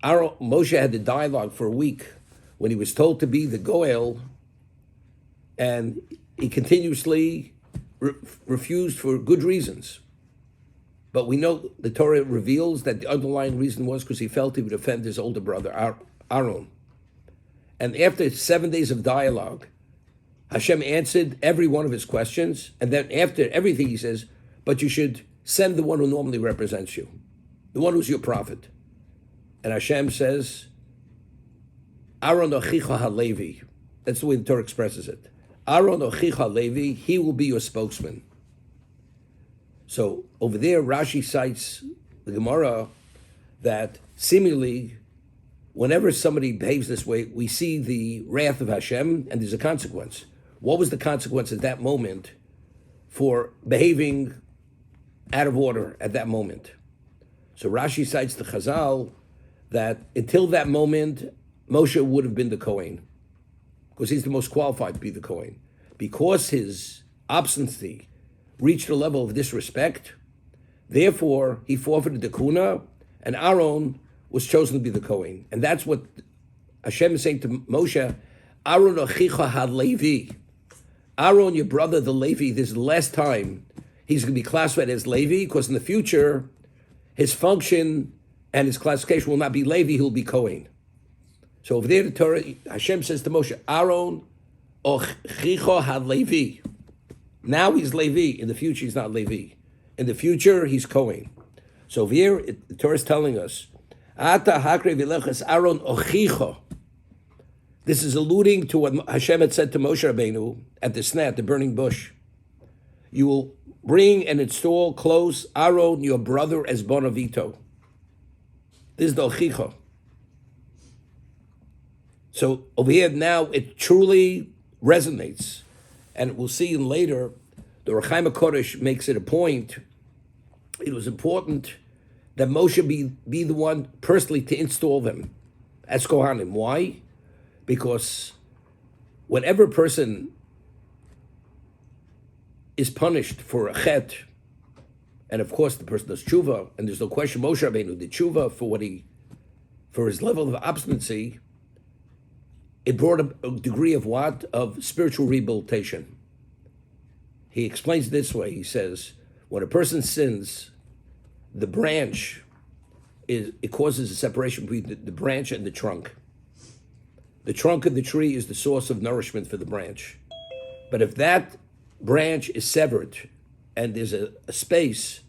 Moshe had the dialogue for a week when he was told to be the Goel, and he continuously refused for good reasons. But we know the Torah reveals that the underlying reason was because he felt he would offend his older brother, Aaron. And after 7 days of dialogue, Hashem answered every one of his questions. And then after everything, he says, but you should send the one who normally represents you, the one who's your prophet. And Hashem says, Aaron Ochicha HaLevi. That's the way the Torah expresses it. Aaron Ochicha HaLevi, he will be your spokesman. So over there, Rashi cites the Gemara that seemingly, whenever somebody behaves this way, we see the wrath of Hashem, and there's a consequence. What was the consequence at that moment for behaving out of order at that moment? So Rashi cites the Chazal that until that moment, Moshe would have been the Kohen, because he's the most qualified to be the Kohen. Because his obstinacy reached a level of disrespect, therefore he forfeited the Kuna, and Aaron was chosen to be the Kohen. And that's what Hashem is saying to Moshe, Aaron Ochicha HaLevi. Aaron, your brother, the Levi, this is the last time he's going to be classified as Levi, because in the future, his function and his classification will not be Levi, he'll be Kohen. So over there, the Torah, Hashem says to Moshe, Aaron Ochicha HaLevi. Now he's Levi. In the future, he's not Levi. In the future, he's Kohen. So over here, the Torah is telling us, Ata hakre v'leches Aaron Ochicha. This is alluding to what Hashem had said to Moshe Rabbeinu at the sneh, the burning bush. You will bring and install close Aaron, your brother, as Bonavito. This is the Ochicha. So over here now, it truly resonates. And we'll see in later, the Rechaim HaKodesh makes it a point. It was important that Moshe be the one personally to install them as Kohanim. Why? Because whenever a person is punished for a chet, and of course the person does tshuva, and there's no question Moshe Rabbeinu did tshuva for his level of obstinacy, it brought a degree of what? Of spiritual rehabilitation. He explains it this way. He says, when a person sins, the branch, it causes a separation between the branch and the trunk. The trunk of the tree is the source of nourishment for the branch. But if that branch is severed and there's a space,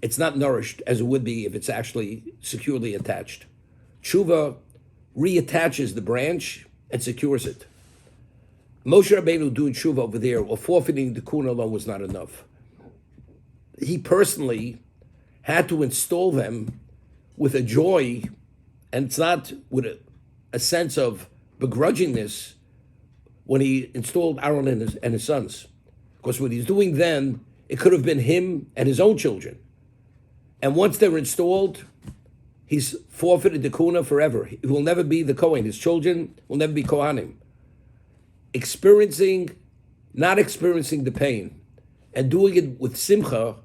it's not nourished as it would be if it's actually securely attached. Tshuva reattaches the branch and secures it. Moshe Rabbeinu doing tshuva over there or forfeiting the kuna alone was not enough. He personally had to install them with a joy, and it's not with a sense of begrudgingness when he installed Aaron and his sons. Because what he's doing then, it could have been him and his own children. And once they're installed, he's forfeited the kuna forever. He will never be the Kohen. His children will never be Kohanim. Not experiencing the pain, and doing it with simcha,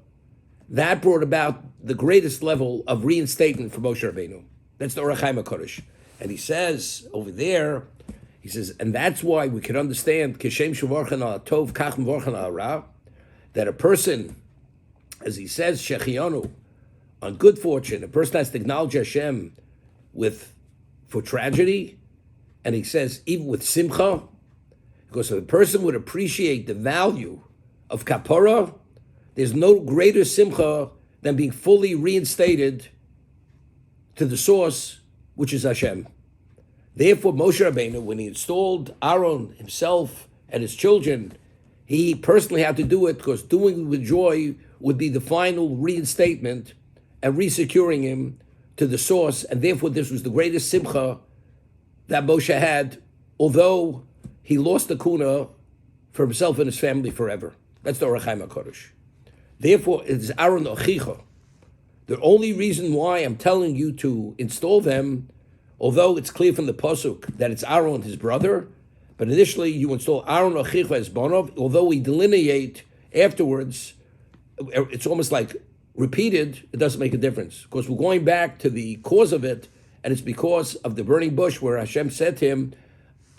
that brought about the greatest level of reinstatement for Moshe Rabbeinu. That's the Orach Chaim HaKodesh. And he says over there, he says, and that's why we can understand Kishem Shavorchan al Tov Kach Mvorchan al Ra, that a person, as he says, Shechianu, on good fortune, a person has to acknowledge Hashem for tragedy, and he says, even with simcha, because if a person would appreciate the value of kapara, there's no greater simcha than being fully reinstated to the source, which is Hashem. Therefore, Moshe Rabbeinu, when he installed Aaron himself and his children, he personally had to do it because doing it with joy would be the final reinstatement and resecuring him to the source, and therefore this was the greatest simcha that Moshe had, although he lost the kuna for himself and his family forever. That's the Orach Chaim HaKodesh. Therefore, it is Aaron Ochicha. The only reason why I'm telling you to install them, although it's clear from the pasuk that it's Aaron, his brother, but initially you install Aaron Ochicha as Bonov, although we delineate afterwards, it's almost like repeated, it doesn't make a difference. Because we're going back to the cause of it, and it's because of the burning bush where Hashem said to him,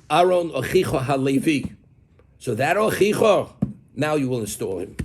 Aaron Ochicha HaLevi. So that Ochicha, now you will install him.